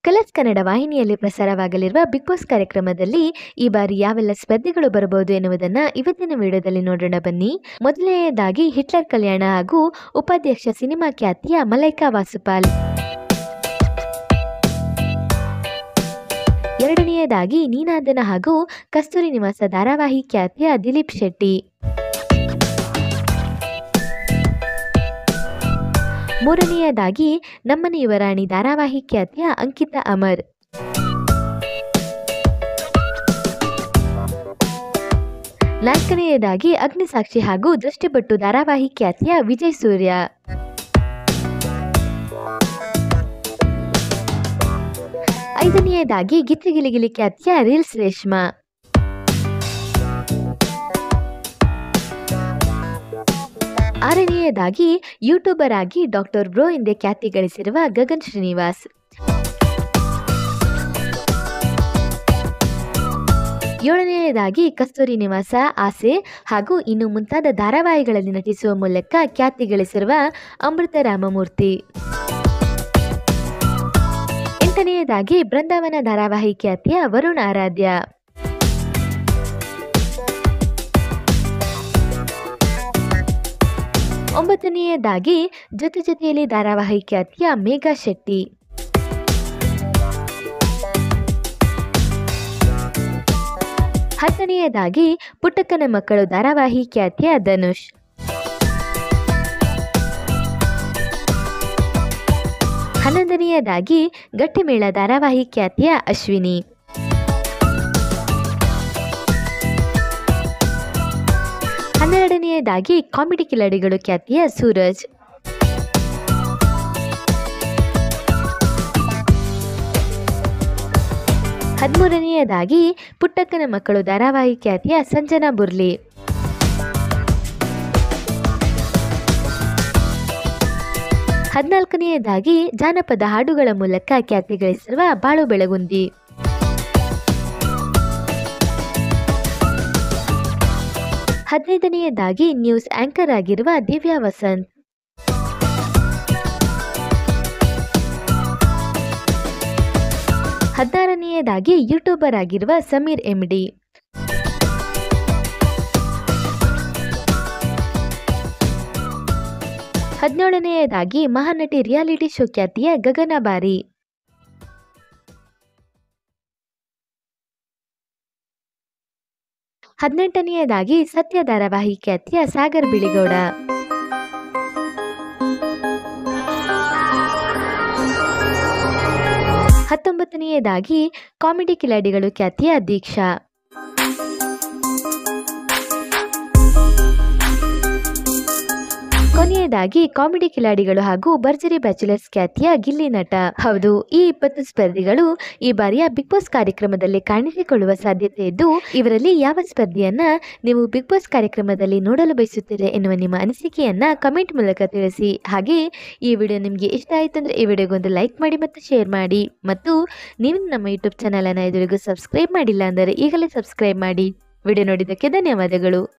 Colours Kannada ವಾಹಿನಿಯಲ್ಲಿ ಪ್ರಸಾರವಾಗಲಿರುವ big boss ಕಾರ್ಯಕ್ರಮದಲ್ಲಿ ಈ ಬಾರಿ ಯಾವೆಲ್ಲ ಸ್ಪರ್ಧಿಗಳು ಬರಬಹುದು ಎನ್ನುವುದನ್ನ ಇವತ್ತಿನ ವಿಡಿಯೋದಲ್ಲಿ ನೋಡೋಣ ಬನ್ನಿ. ಮೊದಲನೆಯದಾಗಿ ಹಿಟ್ಲರ್ ಕಲ್ಯಾಣ ಹಾಗೂ ಉಪಾಧ್ಯಕ್ಷ ಸಿನಿಮಾ ಖ್ಯಾತಿಯ ಮಲೈಕಾ ವಾಸುಪಾಲ್. ಎರಡನೆಯದಾಗಿ ನೀನಾದನ ಹಾಗೂ ಕಸ್ತೂರಿ ನಿವಾಸ ಧಾರಾವಾಹಿ ಖ್ಯಾತಿಯ ದಿಲೀಪ್ ಶೆಟ್ಟಿ. ಮೂರನೆಯದಾಗಿ ನಮ್ಮನ ಯುವರಾಣಿ ಧಾರಾವಾಹಿ ಖ್ಯಾತಿಯ ಅಂಕಿತಾ ಅಮರ್. ನಾಲ್ಕನೆಯದಾಗಿ ಅಗ್ನಿಸಾಕ್ಷಿ ಹಾಗೂ ದೃಷ್ಟಿಪಟ್ಟು ಧಾರಾವಾಹಿ ಖ್ಯಾತಿಯ ವಿಜಯ್ ಸೂರ್ಯ. ಐದನೆಯದಾಗಿ ಗಿಚ್ಚಗಿಲಿಗಿಲಿ ಖ್ಯಾತಿಯ ರೀಲ್ಸ್ ರೇಷ್ಮಾ. ಆರನೆಯದಾಗಿ ಯೂಟ್ಯೂಬರ್ ಆಗಿ ಡಾಕ್ಟರ್ ಬ್ರೋ ಎಂದೇ ಖ್ಯಾತಿ ಗಳಿಸಿರುವ ಗಗನ್ ಶ್ರೀನಿವಾಸ್. ಏಳನೆಯದಾಗಿ ಕಸ್ತೂರಿ ನಿವಾಸ, ಆಸೆ ಹಾಗೂ ಇನ್ನು ಮುಂತಾದ ಧಾರಾವಾಹಿಗಳಲ್ಲಿ ನಟಿಸುವ ಮೂಲಕ ಖ್ಯಾತಿ ಗಳಿಸಿರುವ ಅಮೃತ ರಾಮಮೂರ್ತಿ. ಎಂಟನೆಯದಾಗಿ ಬೃಂದಾವನ ಧಾರಾವಾಹಿ ಖ್ಯಾತಿಯ ವರುಣ್ ಆರಾಧ್ಯ. ಒಂಬತ್ತನೆಯದಾಗಿ ಜೊತೆ ಜೊತೆಯಲ್ಲಿ ಧಾರಾವಾಹಿ ಖ್ಯಾತಿಯ ಮೇಘಾ ಶೆಟ್ಟಿ. ಹತ್ತನೆಯದಾಗಿ ಪುಟ್ಟಕ್ಕನ ಮಕ್ಕಳು ಧಾರಾವಾಹಿ ಖ್ಯಾತಿಯ ಧನುಷ್. ಹನ್ನೊಂದನೆಯದಾಗಿ ಗಟ್ಟಿಮೇಳ ಧಾರಾವಾಹಿ ಖ್ಯಾತಿಯ ಅಶ್ವಿನಿ. ಹನ್ನೆರಡನೆಯದಾಗಿ ಕಾಮಿಡಿ ಕಿಲಾಡಿಗಳು ಖ್ಯಾತಿಯ ಸೂರಜ್. ಹದಿಮೂರನೆಯದಾಗಿ ಪುಟ್ಟಕ್ಕನ ಮಕ್ಕಳು ಧಾರಾವಾಹಿ ಖ್ಯಾತಿಯ ಸಂಜನಾ ಬುರ್ಲಿ. ಹದಿನಾಲ್ಕನೆಯದಾಗಿ ಜಾನಪದ ಹಾಡುಗಳ ಮೂಲಕ ಖ್ಯಾತಿ ಗಳಿಸಿರುವ ಬಾಳು ಬೆಳಗುಂದಿ. ಹದಿನೈದನೆಯದಾಗಿ ನ್ಯೂಸ್ ಆಂಕರ್ ಆಗಿರುವ ದಿವ್ಯಾ ವಸಂತ್. ಹದಿನಾರನೆಯದಾಗಿ ಯೂಟ್ಯೂಬರ್ ಆಗಿರುವ ಸಮೀರ್ ಎಂಡಿ. ಹದಿನೇಳನೆಯದಾಗಿ ಮಹಾನಟಿ ರಿಯಾಲಿಟಿ ಶೋ ಖ್ಯಾತಿಯ ಗಗನ ಬಾರಿ. ಹದಿನೆಂಟನೆಯದಾಗಿ ಸತ್ಯ ಧಾರಾವಾಹಿ ಖ್ಯಾತಿಯ ಸಾಗರ್ ಬಿಳಿಗೌಡ. ಹತ್ತೊಂಬತ್ತನೆಯದಾಗಿ ಕಾಮಿಡಿ ಕಿಲಾಡಿಗಳು ಖ್ಯಾತಿಯ ದೀಕ್ಷಾ. ಕೊನೆಯದಾಗಿ ಕಾಮಿಡಿ ಕಿಲಾಡಿಗಳು ಹಾಗೂ ಭರ್ಜರಿ ಬ್ಯಾಚುಲರ್ಸ್ ಖ್ಯಾತಿಯ ಗಿಲ್ಲಿ ನಟ. ಹೌದು, ಈ 20 ಸ್ಪರ್ಧಿಗಳು ಈ ಬಾರಿಯ ಬಿಗ್ ಬಾಸ್ ಕಾರ್ಯಕ್ರಮದಲ್ಲಿ ಕಾಣಿಸಿಕೊಳ್ಳುವ ಸಾಧ್ಯತೆ ಇದ್ದು, ಇವರಲ್ಲಿ ಯಾವ ಸ್ಪರ್ಧಿಯನ್ನ ನೀವು ಬಿಗ್ ಬಾಸ್ ಕಾರ್ಯಕ್ರಮದಲ್ಲಿ ನೋಡಲು ಬಯಸುತ್ತೀರಾ ಎನ್ನುವ ನಿಮ್ಮ ಅನಿಸಿಕೆಯನ್ನ ಕಮೆಂಟ್ ಮೂಲಕ ತಿಳಿಸಿ. ಹಾಗೆ ಈ ವಿಡಿಯೋ ನಿಮಗೆ ಇಷ್ಟ ಆಯ್ತು ಅಂದ್ರೆ ಈ ವಿಡಿಯೋಗೊಂದು ಲೈಕ್ ಮಾಡಿ ಮತ್ತು ಶೇರ್ ಮಾಡಿ. ಮತ್ತು ನೀವು ನಮ್ಮ ಯೂಟ್ಯೂಬ್ ಚಾನಲ್ ಅನ್ನ ಇದುವರೆಗೂ ಸಬ್ಸ್ಕ್ರೈಬ್ ಮಾಡಿಲ್ಲ ಅಂದರೆ ಈಗಲೇ ಸಬ್ಸ್ಕ್ರೈಬ್ ಮಾಡಿ. ವಿಡಿಯೋ ನೋಡಿದ್ದಕ್ಕೆ ಧನ್ಯವಾದಗಳು.